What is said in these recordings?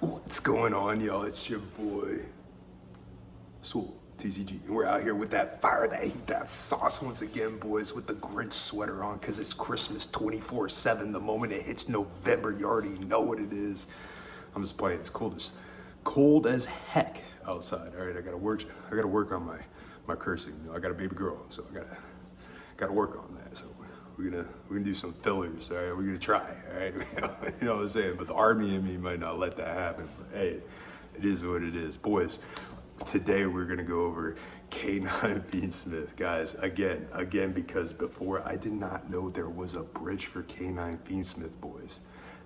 What's going on, y'all? It's your boy, Swole, TCG. And we're out here with that fire, that heat, that sauce once again, boys, with the Grinch sweater on, because it's Christmas 24/7. The moment it hits November, you already know what it is. I'm just playing. It's cold as heck outside. All right, I gotta work on my cursing. You know, I got a baby girl, so I gotta work on that. So we're gonna do some fillers. All right, we're gonna try. All right, you know what I'm saying. But the army in me might not let that happen. But hey, it is what it is, boys. Today we're gonna go over K9 Fiendsmith, guys. Again, because before I did not know there was a bridge for K9 Fiendsmith, boys.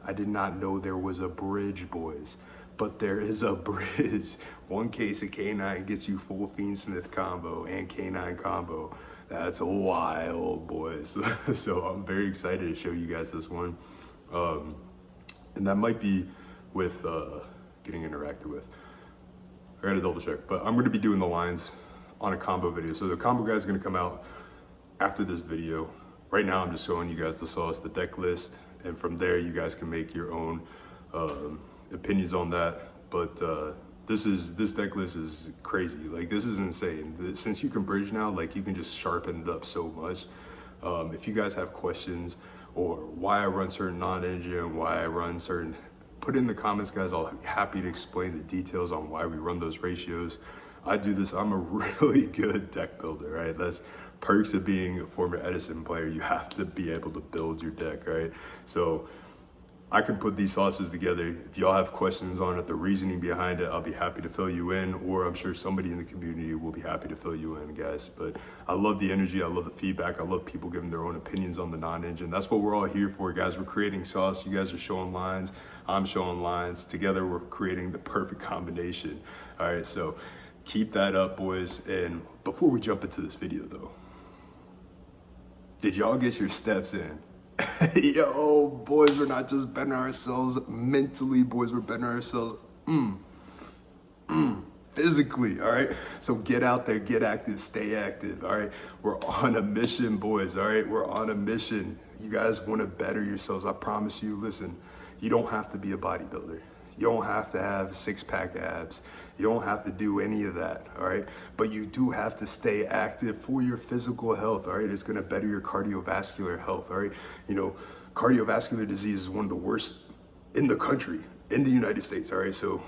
I did not know there was a bridge, boys. But there is a bridge. One case of K9 gets you full Fiendsmith combo and K9 combo. That's wild, boys. So I'm very excited to show you guys this one. And that might be with getting interacted with. I gotta double check, but I'm gonna be doing the lines on a combo video. So the combo guide is gonna come out after this video. Right now, I'm just showing you guys the sauce, the deck list, and from there, you guys can make your own opinions on that. But this deck list is crazy. Like, this is insane. Since you can bridge now, like, you can just sharpen it up so much. If you guys have questions or why I run certain non-engine, why I run certain, put it in the comments, guys. I'll be happy to explain the details on why we run those ratios. I do this, I'm a really good deck builder, right? That's perks of being a former Edison player. You have to be able to build your deck, right? So I can put these sauces together. If y'all have questions on it, the reasoning behind it, I'll be happy to fill you in, or I'm sure somebody in the community will be happy to fill you in, guys. But I love the energy, I love the feedback, I love people giving their own opinions on the non-engine. That's what we're all here for, guys. We're creating sauce, you guys are showing lines, I'm showing lines. Together we're creating the perfect combination. All right, so keep that up, boys. And before we jump into this video though, did y'all get your steps in? Yo, boys, we're not just betting ourselves mentally, boys, we're betting ourselves physically, all right? So get out there, get active, stay active, all right? We're on a mission, boys, all right? We're on a mission. You guys want to better yourselves, I promise you. Listen, you don't have to be a bodybuilder. You don't have to have six-pack abs. You don't have to do any of that, all right? But you do have to stay active for your physical health, all right? It's gonna better your cardiovascular health, all right? You know, cardiovascular disease is one of the worst in the country, in the United States, all right? So,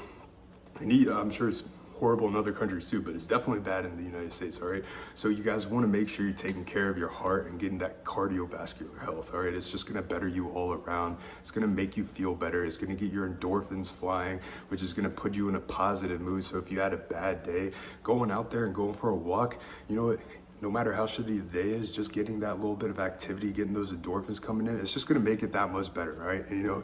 I'm sure it's horrible in other countries too, but it's definitely bad in the United States, all right? So you guys wanna make sure you're taking care of your heart and getting that cardiovascular health, all right? It's just gonna better you all around. It's gonna make you feel better. It's gonna get your endorphins flying, which is gonna put you in a positive mood. So if you had a bad day, going out there and going for a walk, you know what? No matter how shitty the day is, just getting that little bit of activity, getting those endorphins coming in, it's just gonna make it that much better, right? And you know,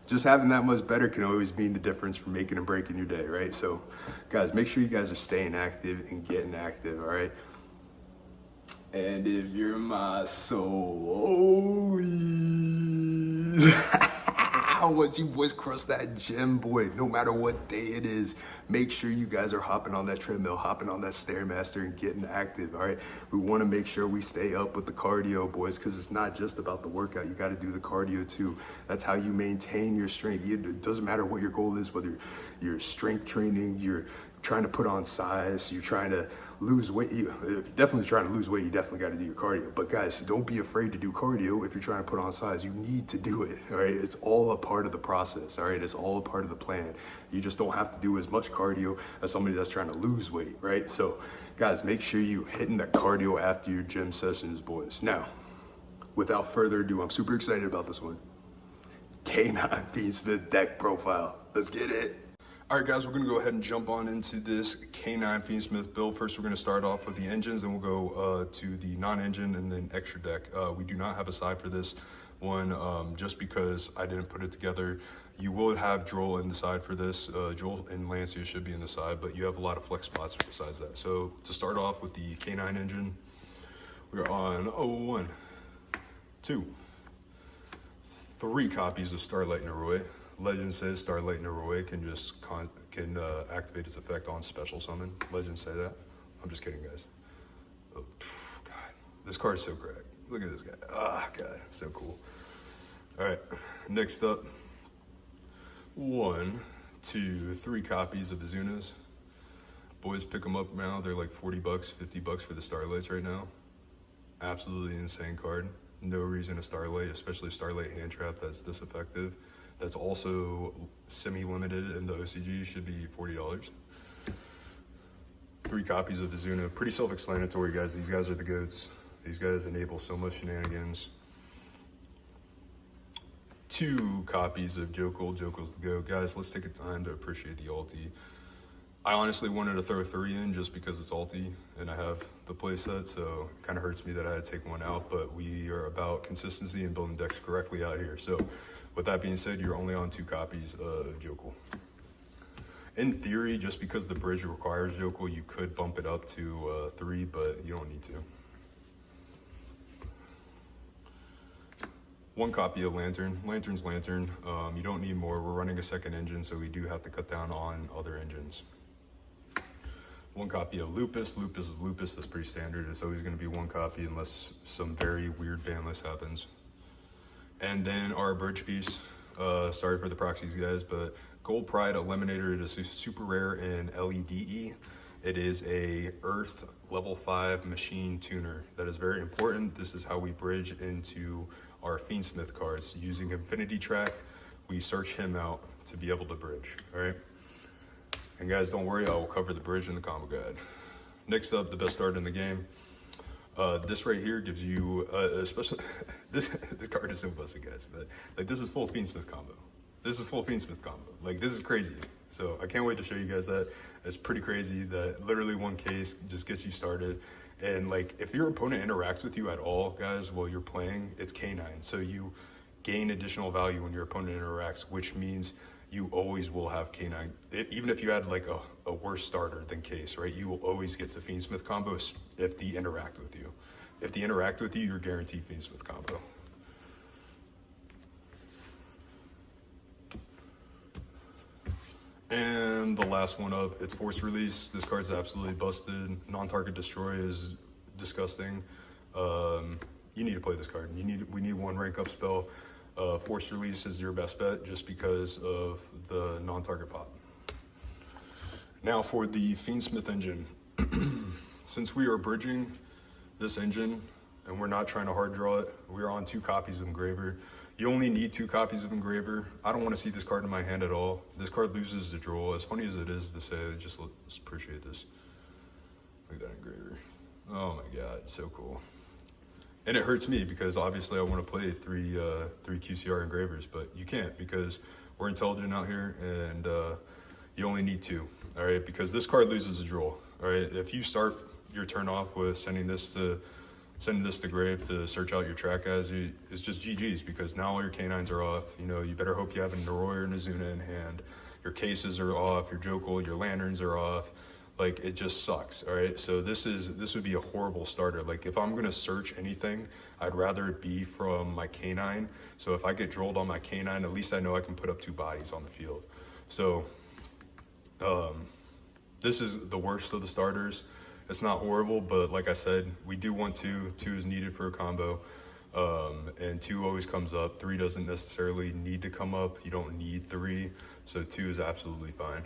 just having that much better can always mean the difference for making and breaking your day, right? So, guys, make sure you guys are staying active and getting active, all right? And if you're my soul, once you boys cross that gym, boy, no matter what day it is, make sure you guys are hopping on that treadmill, hopping on that Stairmaster and getting active, all right? We wanna make sure we stay up with the cardio, boys, because it's not just about the workout. You gotta do the cardio too. That's how you maintain your strength. It doesn't matter what your goal is, whether you're strength training, you're trying to put on size, you're trying to lose weight. If you're definitely trying to lose weight, you definitely got to do your cardio. But guys, don't be afraid to do cardio if you're trying to put on size. You need to do it, all right? It's all a part of the process, all right? It's all a part of the plan. You just don't have to do as much cardio as somebody that's trying to lose weight, right? So guys, make sure you hitting that cardio after your gym sessions, boys. Now, without further ado, I'm super excited about this one. K9 Fiendsmith deck profile. Let's get it. All right, guys, we're gonna go ahead and jump on into this K9 Fiendsmith build. First, we're gonna start off with the engines, then we'll go to the non-engine and then extra deck. We do not have a side for this one, just because I didn't put it together. You will have Droll in the side for this. Droll and Lancia should be in the side, but you have a lot of flex spots besides that. So to start off with the K9 engine, we're on 1, 2, 3 copies of Starlight Noroi. Legend says Starlight Noroi can just activate its effect on special summon. Legends say that. I'm just kidding, guys. Oh, God. This card's so cracked. Look at this guy. Ah, God. So cool. All right. Next up. 1, to 3 copies of Azunas. Boys, pick them up now. They're like 40 bucks, 50 bucks for the Starlights right now. Absolutely insane card. No reason a Starlight, especially a Starlight hand trap that's this effective, that's also semi-limited in the OCG, should be $40. 3 copies of Azuna. Pretty self-explanatory, guys. These guys are the GOATs. These guys enable so much shenanigans. 2 copies of Jokul. Jokul's the GOAT. Guys, let's take a time to appreciate the ulti. I honestly wanted to throw 3 in just because it's ulti and I have the playset, so it kind of hurts me that I had to take 1 out, but we are about consistency and building decks correctly out here. So with that being said, you're only on 2 copies of Jokul. In theory, just because the bridge requires Jokul, you could bump it up to 3, but you don't need to. 1 copy of Lantern. Lantern's Lantern. You don't need more. We're running a second engine, so we do have to cut down on other engines. 1 copy of Lupus. Lupus is Lupus. That's pretty standard. It's always going to be 1 copy unless some very weird ban list happens. And then our bridge piece. Sorry for the proxies, guys, but Gold Pride Eliminator is a super rare in LEDE. It is a Earth level 5 machine tuner. That is very important. This is how we bridge into our Fiendsmith cards. Using Infinity Track, we search him out to be able to bridge, all right? And guys, don't worry, I will cover the bridge in the combo guide. Next up, the best card in the game. This right here gives you, especially, this card is so busted, guys. Like, this is full Fiendsmith combo. This is full Fiendsmith combo. Like, this is crazy. So I can't wait to show you guys that. It's pretty crazy that literally 1 case just gets you started. And like, if your opponent interacts with you at all, guys, while you're playing, it's K9. So you gain additional value when your opponent interacts, which means you always will have K9. Even if you had like a worse starter than case, right? You will always get to Fiendsmith combos if they interact with you. If they interact with you, you're guaranteed Fiendsmith combo. And the last one up, it's Force Release. This card's absolutely busted. Non-target destroy is disgusting. You need to play this card. We need 1 rank up spell. Force Release is your best bet just because of the non-target pop. Now for the Fiendsmith engine. Since we are bridging this engine and we're not trying to hard draw it, we're on 2 copies of Engraver. You only need 2 copies of Engraver. I don't want to see this card in my hand at all. This card loses the draw. As funny as it is to say, just let's appreciate this. Look at that Engraver. Oh my God, it's so cool. And it hurts me because obviously I want to play three QCR Engravers, but you can't because we're intelligent out here and you only need 2, all right? Because this card loses a draw, all right? If you start your turn off with sending this to grave to search out your track guys, it's just GG's because now all your K9s are off. You know, you better hope you have a Noroi or Azuna in hand. Your cases are off, your Jokul, your Lanterns are off. Like, it just sucks, all right? So this would be a horrible starter. Like, if I'm gonna search anything, I'd rather it be from my K9. So if I get drolled on my K9, at least I know I can put up 2 bodies on the field. So this is the worst of the starters. It's not horrible, but like I said, we do want 2. 2 is needed for a combo. And 2 always comes up. 3 doesn't necessarily need to come up. You don't need 3, so 2 is absolutely fine.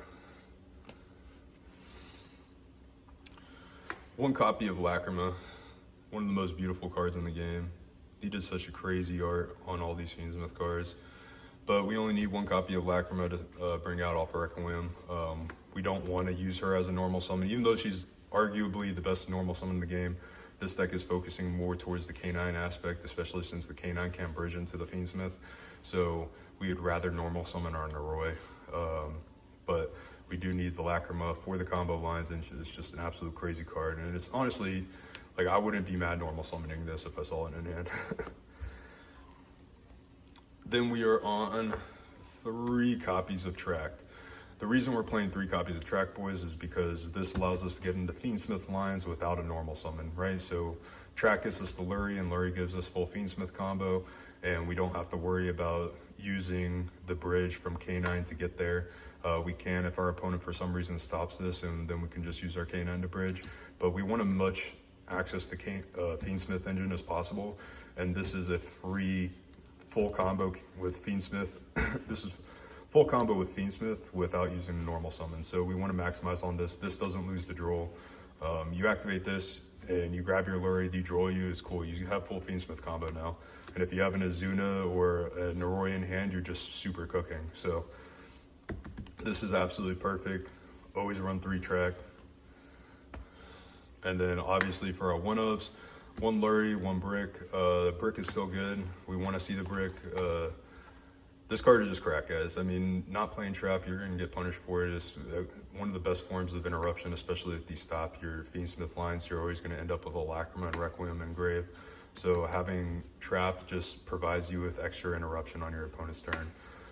1 copy of Lacrima, one of the most beautiful cards in the game. He did such a crazy art on all these Fiendsmith cards. But we only need 1 copy of Lacrima to bring out Alpha Requiem. We don't want to use her as a normal summon, even though she's arguably the best normal summon in the game. This deck is focusing more towards the K9 aspect, especially since the K9 can't bridge into the Fiendsmith. So we would rather normal summon our Noroi. But we do need the Lacrima for the combo lines, and it's just an absolute crazy card. And it's honestly, like, I wouldn't be mad normal summoning this if I saw it in hand. Then we are on 3 copies of Tract. The reason we're playing 3 copies of Tract, boys, is because this allows us to get into Fiendsmith lines without a normal summon, right? So Tract gets us the Lurie, and Lurie gives us full Fiendsmith combo, and we don't have to worry about using the bridge from K9 to get there. We can if our opponent for some reason stops this, and then we can just use our K9 to bridge. But we want as much access to Fiendsmith engine as possible, and this is a free full combo with Fiendsmith. This is full combo with Fiendsmith without using the normal summon. So we want to maximize on this. This doesn't lose the draw. You activate this and you grab your Lurie, you draw you, it's cool. You have full Fiendsmith combo now. And if you have an Azuna or a Noroi in hand, you're just super cooking. So this is absolutely perfect. Always run 3-track. And then obviously for our one-ofs, 1 Lurie, 1 brick. Brick is still good. We want to see the brick. This card is just crack, guys. I mean, not playing trap, you're going to get punished for it. It's one of the best forms of interruption, especially if you stop your Fiendsmith lines. You're always going to end up with a Lacrima and Requiem and Grave. So having trap just provides you with extra interruption on your opponent's turn.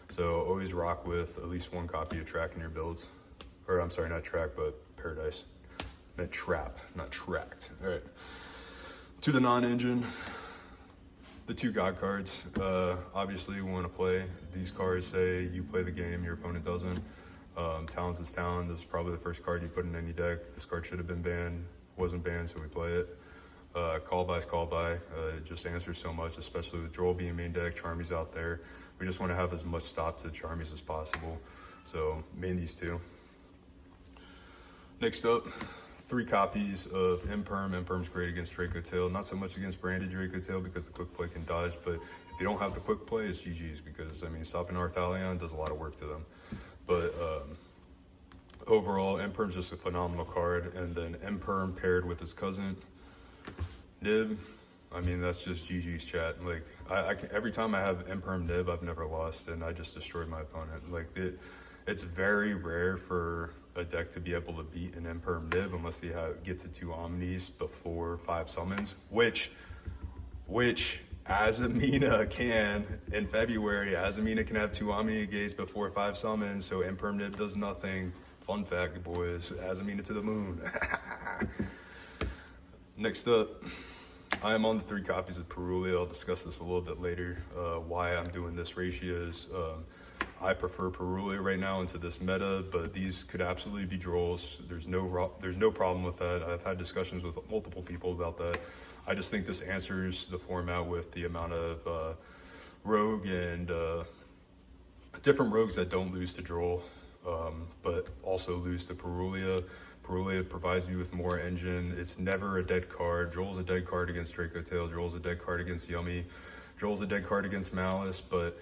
So always rock with at least 1 copy of track in your builds. Or I'm sorry, not track, but Paradise. Meant trap, not tracked. All right. To the non-engine, the 2 God cards. Obviously, we want to play. These cards say you play the game, your opponent doesn't. Talons is Talon. This is probably the first card you put in any deck. This card should have been banned. Wasn't banned, so we play it. Call by is call by. It just answers so much, especially with Droll being main deck, Charmy's out there. We just want to have as much stop to Charmy's as possible. So main these 2. Next up, 3 copies of Imperm. Imperm's great against Draco Tail. Not so much against branded Draco Tail because the quick play can dodge, but if you don't have the quick play, it's GG's because, I mean, stopping Arthalion does a lot of work to them. But overall, Imperm's just a phenomenal card. And then Imperm paired with his cousin, Nib, I mean, that's just GG's chat. Like, I can, every time I have Imperm Nib, I've never lost, and I just destroyed my opponent. Like, it's very rare for a deck to be able to beat an Imperm Nib unless they get to 2 Omnis before 5 summons, which Azamina can in February. Azamina can have 2 Omni gates before 5 summons, so Imperm Nib does nothing. Fun fact, boys, Azamina to the moon. Next up, I am on the 3 copies of Perulia. I'll discuss this a little bit later, why I'm doing this ratios. I prefer Perulia right now into this meta, but these could absolutely be draws. There's no problem with that. I've had discussions with multiple people about that. I just think this answers the format with the amount of rogue and different rogues that don't lose to draw, but also lose to Perulia. Perulia provides you with more engine. It's never a dead card. Droll's a dead card against Draco Tail. Droll's a dead card against Yummy. Droll's a dead card against Malice, but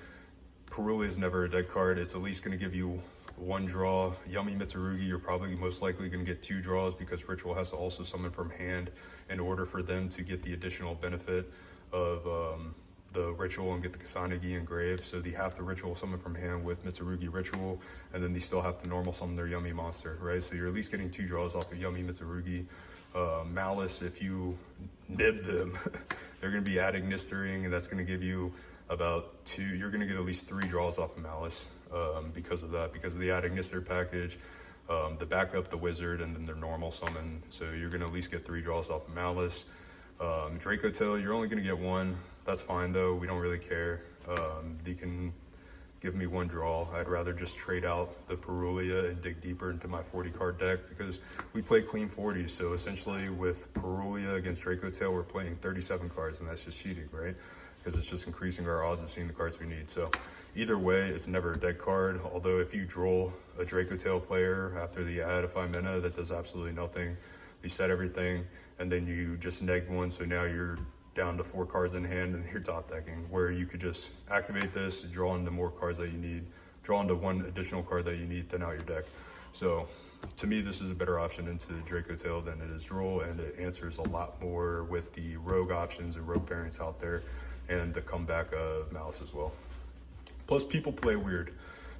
Perulia is never a dead card. It's at least going to give you 1 draw. Yummy Mitsurugi, you're probably most likely going to get 2 draws because Ritual has to also summon from hand in order for them to get the additional benefit of the Ritual and get the Kusanagi and Grave. So they have to Ritual summon from hand with Mitsurugi Ritual, and then they still have to normal summon their Yummy monster, right? So you're at least getting 2 draws off of Yummy Mitsurugi. Malice, if you nib them, they're going to be adding Nistering, and that's going to give you about 2, you're going to get at least 3 draws off of Malice because of that, because of the adding Nister package, the backup, the Wizard, and then their normal summon. So you're going to at least get 3 draws off of Malice. Draco Tail, you're only going to get 1. That's fine though, we don't really care. They can give me 1 draw. I'd rather just trade out the Perulia and dig deeper into my 40 card deck because we play clean 40. So essentially with Perulia against Draco Tail, we're playing 37 cards, and that's just cheating, right? Because it's just increasing our odds of seeing the cards we need. So either way, it's never a dead card. Although if you draw a Draco Tail player after the add a 5 mana, that does absolutely nothing. You set everything, and then you just neg 1, so now you're down to 4 cards in hand and you're top decking, where you could just activate this, draw into more cards that you need, draw into 1 additional card that you need, thin out your deck. So to me, this is a better option into Draco Tail than it is Droll, and it answers a lot more with the rogue options and rogue variants out there, and the comeback of Malice as well. Plus, people play weird.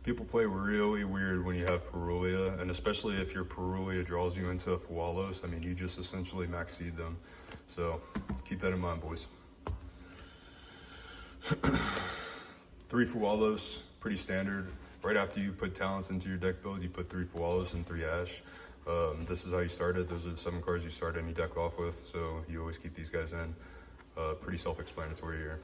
People play really weird when you have Perulia, and especially if your Perulia draws you into a Fualos, I mean, you just essentially max seed them. So keep that in mind, boys. 3 Fualos, pretty standard. Right after you put talents into your deck build, you put 3 Fualos and 3 Ash. This is how you started. Those are the 7 cards you start any deck off with, so you always keep these guys in. Pretty self-explanatory here.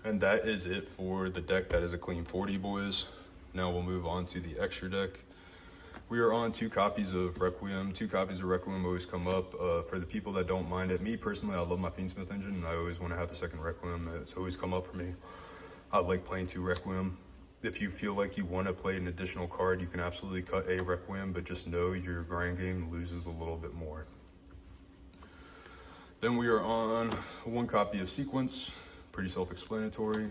And that is it for the deck that is a clean 40, boys. Now we'll move on to the extra deck. We are on 2 copies of Requiem. 2 copies of Requiem always come up. For the people that don't mind it, me personally, I love my Fiendsmith engine, and I always want to have the second Requiem. It's always come up for me. I like playing 2 Requiem. if you feel like you want to play an additional card, you can absolutely cut a Requiem, but just know your grind game loses a little bit more. Then we are on 1 copy of Sequence, pretty self-explanatory.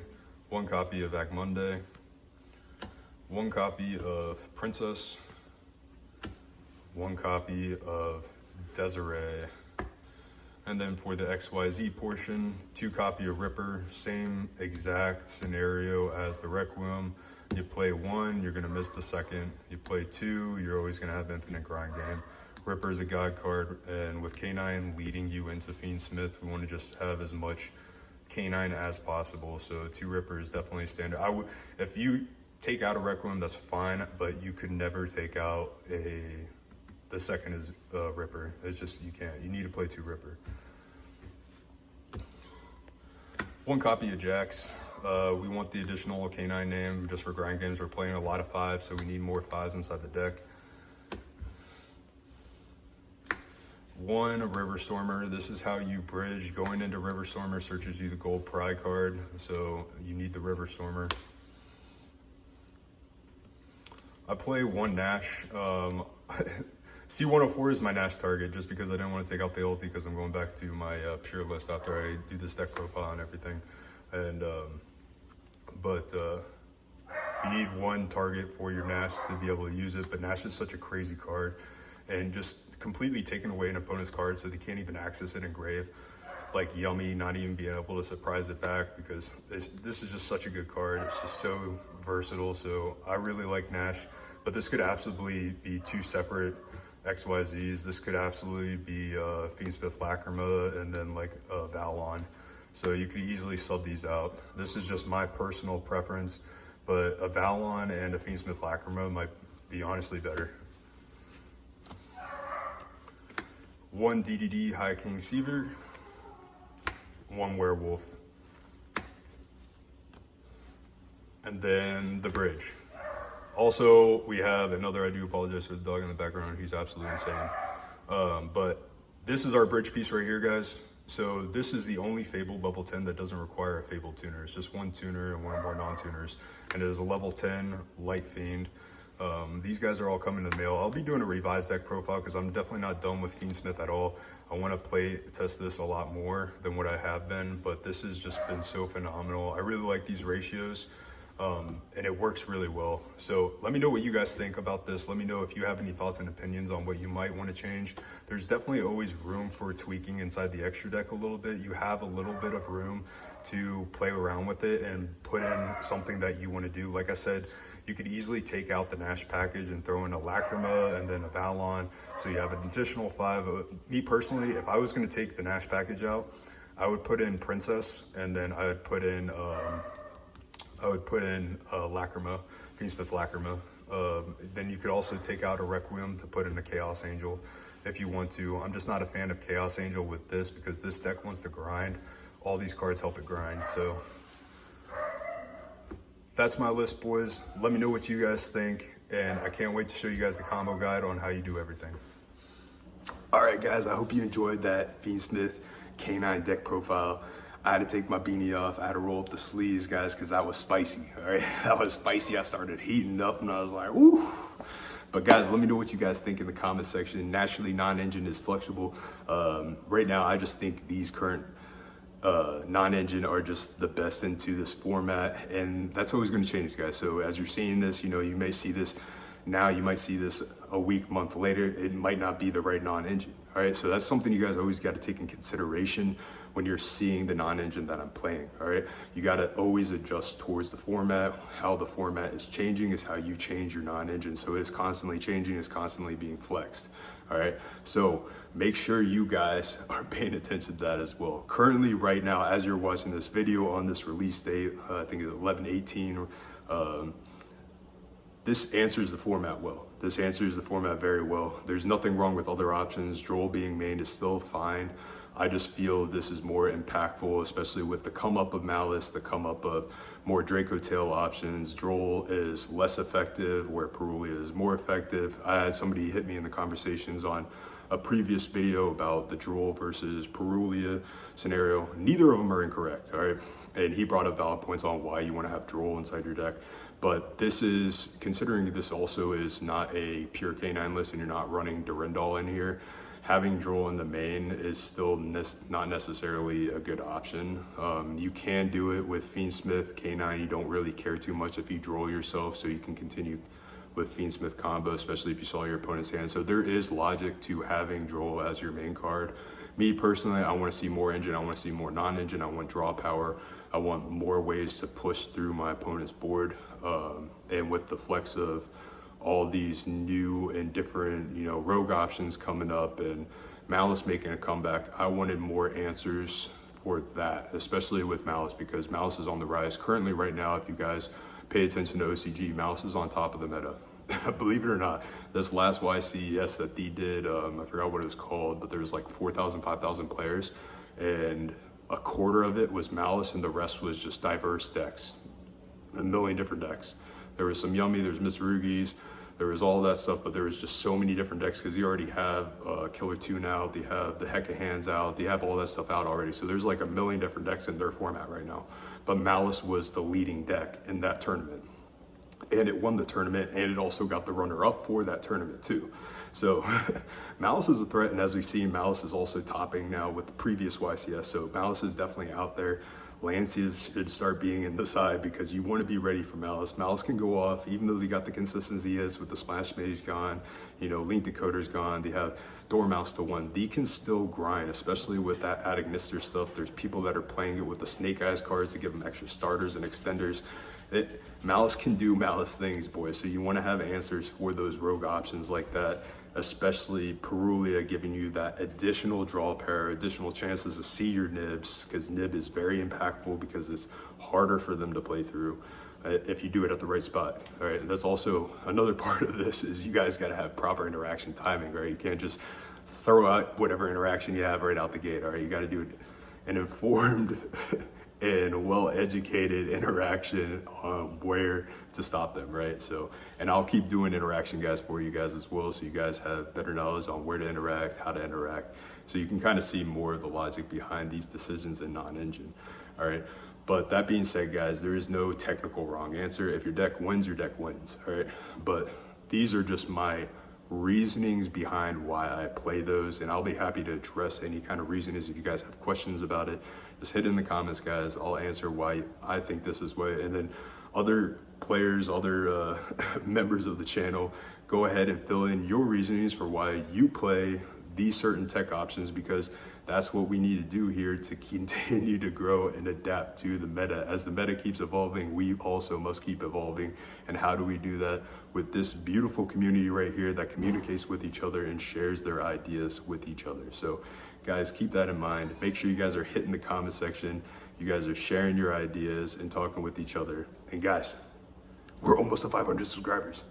1 copy of Agmunde. 1 copy of Princess. 1 copy of Desiree. And then for the XYZ portion, 2 copy of Ripper, same exact scenario as the Requiem. You play 1, you're gonna miss the second. You play 2, you're always gonna have infinite grind game. Ripper is a god card, and with K9 leading you into Fiendsmith, we wanna just have as much K9 as possible. So 2 Ripper is definitely standard. If you take out a Requiem, that's fine, but you could never take out the second is Ripper. It's just, you can't. You need to play 2 Ripper. 1 copy of Jax. We want the additional K9 name just for grind games. We're playing a lot of 5s, so we need more 5s inside the deck. 1 River Stormer. This is how you bridge. Going into River Stormer searches you the gold Pride card, so you need the River Stormer. I play 1 Nash. C104 is my Nash target just because I didn't want to take out the ulti because I'm going back to my pure list after I do this deck profile and everything. And you need 1 target for your Nash to be able to use it. But Nash is such a crazy card, and just completely taking away an opponent's card so they can't even access it in grave. Like Yummy not even being able to surprise it back, because this is just such a good card. It's just so versatile. So I really like Nash, but this could absolutely be 2 separate XYZs. This could absolutely be Fiendsmith Lacrima and then like Valon. So you could easily sub these out. This is just my personal preference, but a Valon and a Fiendsmith Lacrima might be honestly better. 1 DDD High King Seaver. 1 Werewolf. And then the bridge. Also, we have another, I do apologize for the dog in the background, he's absolutely insane. But this is our bridge piece right here, guys. So this is the only Fabled level 10 that doesn't require a Fabled tuner. It's just 1 tuner and 1 more non-tuners. And it is a level 10 Light Fiend. These guys are all coming in the mail. I'll be doing a revised deck profile because I'm definitely not done with Fiendsmith at all. I want to play test this a lot more than what I have been, but this has just been so phenomenal. I really like these ratios. And it works really well. So let me know what you guys think about this. Let me know if you have any thoughts and opinions on what you might want to change. There's definitely always room for tweaking inside the extra deck a little bit. You have a little bit of room to play around with it and put in something that you want to do. Like I said, you could easily take out the Nash package and throw in a Lacrima and then a Valon. So you have an additional 5. Me personally, if I was going to take the Nash package out, I would put in Princess, and then I would put in Lacrima, Fiendsmith Lacrima. Then you could also take out a Requiem to put in a Chaos Angel if you want to. I'm just not a fan of Chaos Angel with this because this deck wants to grind. All these cards help it grind. So that's my list, boys. Let me know what you guys think, and I can't wait to show you guys the combo guide on how you do everything. All right, guys, I hope you enjoyed that Fiendsmith K9 deck profile. I had to take my beanie off. I had to roll up the sleeves, guys, because that was spicy, all right? That was spicy. I started heating up, and I was like, woo. But guys, let me know what you guys think in the comment section. Naturally, non-engine is flexible. Right now, I just think these current non-engine are just the best into this format, and that's always going to change, guys. So as you're seeing this, you know, you may see this now, you might see this a week, month later. It might not be the right non-engine, all right? So that's something you guys always got to take in consideration when you're seeing the non-engine that I'm playing, all right? You got to always adjust towards the format. How the format is changing is how you change your non-engine. So it's constantly changing, it's constantly being flexed, all right? So make sure you guys are paying attention to that as well. Currently, right now, as you're watching this video on this release date, I think it's 11/18, this answers the format well. This answers the format very well. There's nothing wrong with other options. Droll being main is still fine. I just feel this is more impactful, especially with the come up of Malice, the come up of more Draco tail options. Droll is less effective where Perulia is more effective. I had somebody hit me in the conversations on a previous video about the Droll versus Perulia scenario. Neither of them are incorrect, all right? And he brought up valid points on why you want to have Droll inside your deck. But this is, considering this also is not a pure K9 list and you're not running Durandal in here, having Droll in the main is still not necessarily a good option. You can do it with Fiendsmith, K9. You don't really care too much if you Droll yourself, so you can continue with Fiendsmith combo, especially if you saw your opponent's hand. So there is logic to having Droll as your main card. Me personally, I want to see more engine. I want to see more non-engine. I want draw power. I want more ways to push through my opponent's board. And with the flex of all these new and different, you know, rogue options coming up and Malice making a comeback, I wanted more answers for that, especially with Malice, because Malice is on the rise. Currently right now, if you guys pay attention to OCG, Malice is on top of the meta. Believe it or not, this last YCES that they did, I forgot what it was called, but there was like 4,000, 5,000 players, and a quarter of it was Malice and the rest was just diverse decks, a million different decks. There was some Yummy, there's Mitsurugis, there was all that stuff, but there was just so many different decks because you already have Killer Tune out, they have the Heck of Hands out, they have all that stuff out already. So there's like a million different decks in their format right now. But Malice was the leading deck in that tournament. And it won the tournament, and it also got the runner-up for that tournament too. So Malice is a threat, and as we've seen, Malice is also topping now with the previous YCS. So Malice is definitely out there. Lances should start being in the side because you want to be ready for Malice. Malice can go off, even though they got the consistency is with the Splash Mage gone, you know, Link Decoder's gone, they have Dormouse to 1. They can still grind, especially with that Adagnister stuff. There's people that are playing it with the Snake Eyes cards to give them extra starters and extenders. Malice can do Malice things, boys. So you want to have answers for those rogue options like that, especially Perulia giving you that additional draw pair, additional chances to see your nibs, because nib is very impactful because it's harder for them to play through if you do it at the right spot. All right, that's also another part of this is you guys got to have proper interaction timing, right? You can't just throw out whatever interaction you have right out the gate. All right, you got to do an informed and well-educated interaction on where to stop them, right? So, and I'll keep doing interaction guys for you guys as well, so you guys have better knowledge on where to interact, how to interact, so you can kind of see more of the logic behind these decisions in non-engine, all right? But that being said, guys, there is no technical wrong answer. If your deck wins, all right? But these are just my reasonings behind why I play those, and I'll be happy to address any kind of reasonings if you guys have questions about it. Just hit in the comments, guys. I'll answer why I think this is way, and then other players, other members of the channel, go ahead and fill in your reasonings for why you play these certain tech options, because that's what we need to do here to continue to grow and adapt to the meta. As the meta keeps evolving, we also must keep evolving. And how do we do that? With this beautiful community right here that communicates with each other and shares their ideas with each other. So guys, keep that in mind. Make sure you guys are hitting the comment section. You guys are sharing your ideas and talking with each other. And guys, we're almost to 500 subscribers.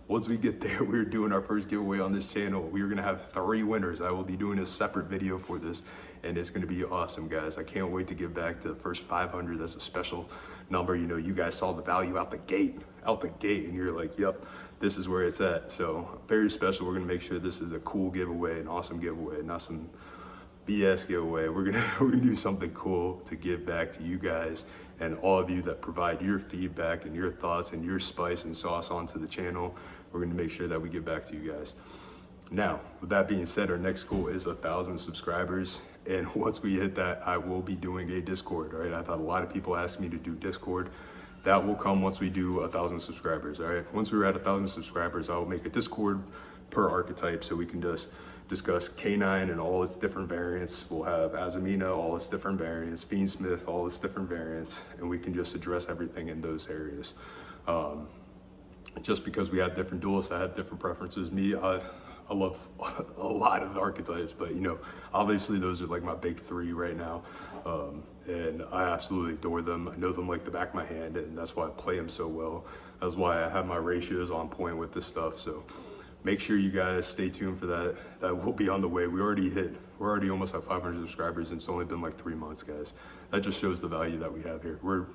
Once we get there, we're doing our first giveaway on this channel. We're gonna have 3 winners. I will be doing a separate video for this, and it's gonna be awesome, guys. I can't wait to give back to the first 500. That's a special number. You know, you guys saw the value out the gate, and you're like, yep, this is where it's at. So very special. We're gonna make sure this is a cool giveaway, an awesome giveaway, not some BS giveaway. We're gonna do something cool to give back to you guys and all of you that provide your feedback and your thoughts and your spice and sauce onto the channel. We're gonna make sure that we give back to you guys. Now, with that being said, our next goal is 1,000 subscribers. And once we hit that, I will be doing a Discord, all right? I've had a lot of people ask me to do Discord. That will come once we do 1,000 subscribers, all right? Once we're at 1,000 subscribers, I will make a Discord per archetype so we can just discuss K9 and all its different variants. We'll have Azamina, all its different variants, Fiendsmith, all its different variants, and we can just address everything in those areas. Just because we have different duelists, I have different preferences. Me, I love a lot of archetypes, but you know, obviously those are like my big 3 right now. And I absolutely adore them. I know them like the back of my hand, and that's why I play them so well. That's why I have my ratios on point with this stuff. So make sure you guys stay tuned for that. That will be on the way. We're already almost at 500 subscribers, and it's only been like 3 months, guys. That just shows the value that we have here. We're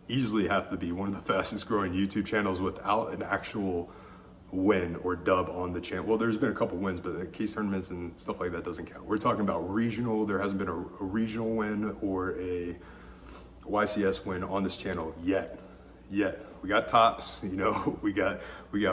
easily have to be one of the fastest growing YouTube channels without an actual win or dub on the channel. Well, there's been a couple wins, but case tournaments and stuff like that doesn't count. We're talking about regional. There hasn't been a regional win or a YCS win on this channel yet. We got tops, you know, we got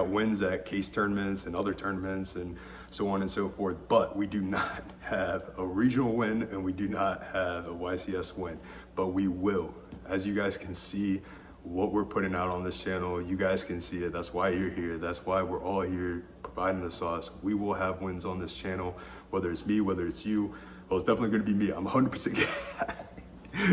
wins at case tournaments and other tournaments and so on and so forth, but we do not have a regional win and we do not have a YCS win, but we will. As you guys can see what we're putting out on this channel, you guys can see it. That's why you're here. That's why we're all here providing the sauce. We will have wins on this channel, whether it's me, whether it's you. Well, it's definitely gonna be me. I'm 100%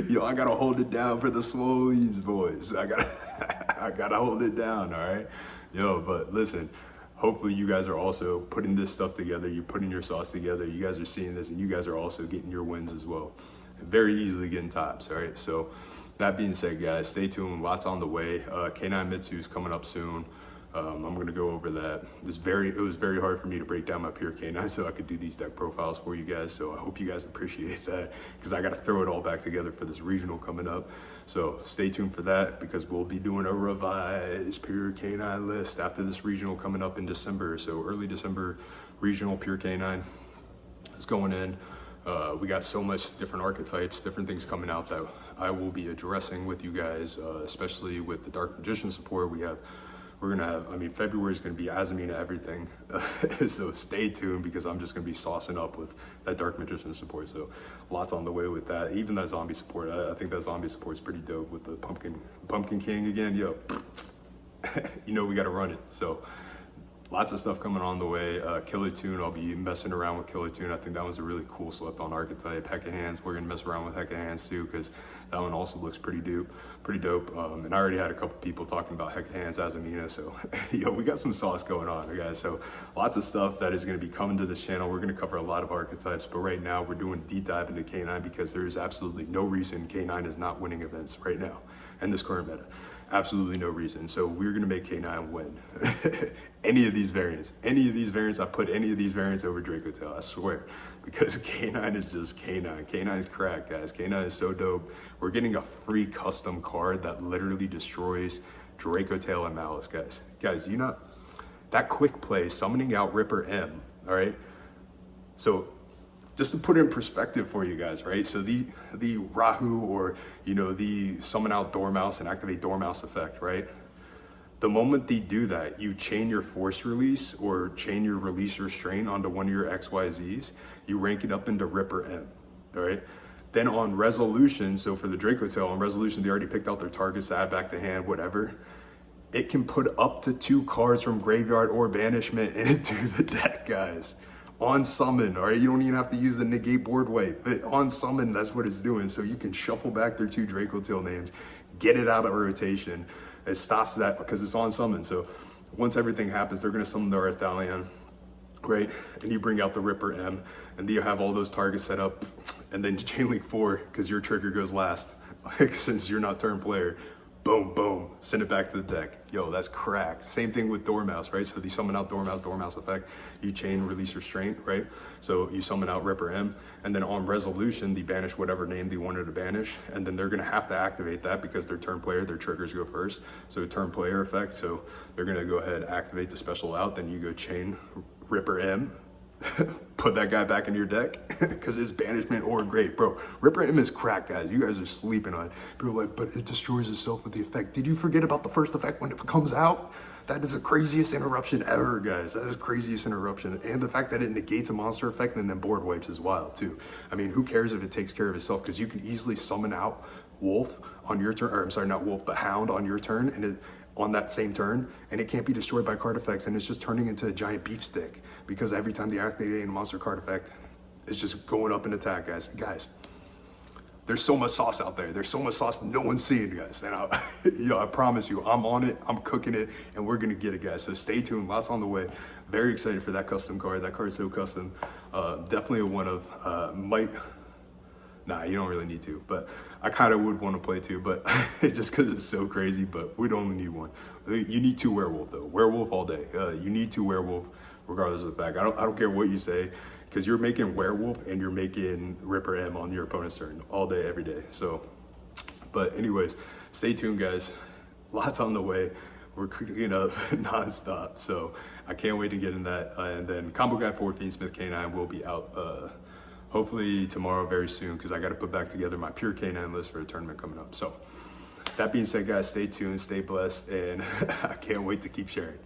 Yo, I gotta hold it down for the Swollies, boys. I gotta hold it down, all right? Yo, but listen, hopefully you guys are also putting this stuff together. You're putting your sauce together. You guys are seeing this, and you guys are also getting your wins as well. Very easily getting tops, all right? So that being said, guys, stay tuned. Lots on the way. K9 Mitsu's coming up soon. I'm gonna go over that. It was very hard for me to break down my pure K9 so I could do these deck profiles for you guys. So I hope you guys appreciate that, because I gotta throw it all back together for this regional coming up. So stay tuned for that, because we'll be doing a revised pure K9 list after this regional coming up in December. So early December, regional pure K9 is going in. We got so much different archetypes, different things coming out that I will be addressing with you guys, especially with the Dark Magician support. We're gonna have, I mean, February is gonna be Azamina everything. So stay tuned, because I'm just gonna be saucing up with that Dark Magician support. So lots on the way with that. Even that zombie support, I think that zombie support is pretty dope with the Pumpkin King again. Yo, you know we gotta run it. So lots of stuff coming on the way. Killer Tune, I'll be messing around with Killer Tune. I think that was a really cool slept on archetype. Hecka Hands, we're gonna mess around with Hecka Hands too, because that one also looks pretty dope. And I already had a couple people talking about Hecka Hands as Amina, so yo, we got some sauce going on, guys. So lots of stuff that is gonna be coming to this channel. We're gonna cover a lot of archetypes, but right now we're doing a deep dive into K9, because there is absolutely no reason K9 is not winning events right now in this current meta. Absolutely no reason. So we're gonna make K9 win. Any of these variants, I put any of these variants over Draco Tail, I swear. Because K9 is just K9. K9 is crack, guys. K9 is so dope. We're getting a free custom card that literally destroys Draco Tail and Malice, guys. Guys, you know, that quick play, summoning out Ripper M, all right? So just to put it in perspective for you guys, right? So the Rahu, or, you know, the summon out Dormouse and activate Dormouse effect, right? The moment they do that, you chain your force release or chain your release restraint onto one of your XYZs, you rank it up into Ripper M, all right? Then on resolution, so for the Draco Tail, on resolution, they already picked out their targets to add back to hand, whatever. It can put up to 2 cards from graveyard or banishment into the deck, guys. On summon, all right? You don't even have to use the negate board wipe, but on summon, that's what it's doing. So you can shuffle back their 2 Draco Tail names, get it out of rotation. It stops that because it's on summon. So once everything happens, they're gonna summon the Arthalion, right? And you bring out the Ripper M, and you have all those targets set up, and then Chain Link 4, because your trigger goes last, since you're not turn player. Boom, boom, send it back to the deck. Yo, that's cracked. Same thing with Dormouse, right? So they summon out Dormouse effect, you chain release restraint, right? So you summon out Ripper M, and then on resolution, they banish whatever name they wanted to banish, and then they're gonna have to activate that because they're turn player, their triggers go first. So turn player effect, so they're gonna go ahead and activate the special out, then you go chain Ripper M, put that guy back in your deck, because it's banishment or great. Bro, Ripper M is crack, guys. You guys are sleeping on it. People are like, but it destroys itself with the effect. Did you forget about the first effect when it comes out? That is the craziest interruption ever, guys. That is the craziest interruption. And the fact that it negates a monster effect and then board wipes is wild too. I mean, who cares if it takes care of itself? Because you can easily summon out Wolf on your turn, or I'm sorry, not Wolf, but Hound on your turn, and on that same turn, and it can't be destroyed by card effects, and it's just turning into a giant beef stick, because every time they activate a monster card effect, it's just going up in attack, guys. Guys, there's so much sauce out there. There's so much sauce no one's seeing, guys. And I promise you, I'm on it, I'm cooking it, and we're gonna get it, guys. So stay tuned, lots on the way. Very excited for that custom card. That card's so custom. Definitely one of, Nah, you don't really need to, but I kind of would want to play too, but just because it's so crazy, but we don't need one. You need 2 werewolf though. Werewolf all day. You need 2 werewolf regardless of the fact. I don't care what you say, because you're making werewolf and you're making Ripper M on your opponent's turn all day, every day. So, but anyways, stay tuned, guys. Lots on the way. We're cooking up nonstop. So I can't wait to get in that. And then Combo Guy 4 Fiendsmith K9 will be out hopefully tomorrow very soon, because I got to put back together my pure K9 list for a tournament coming up. So that being said, guys, stay tuned, stay blessed, and I can't wait to keep sharing.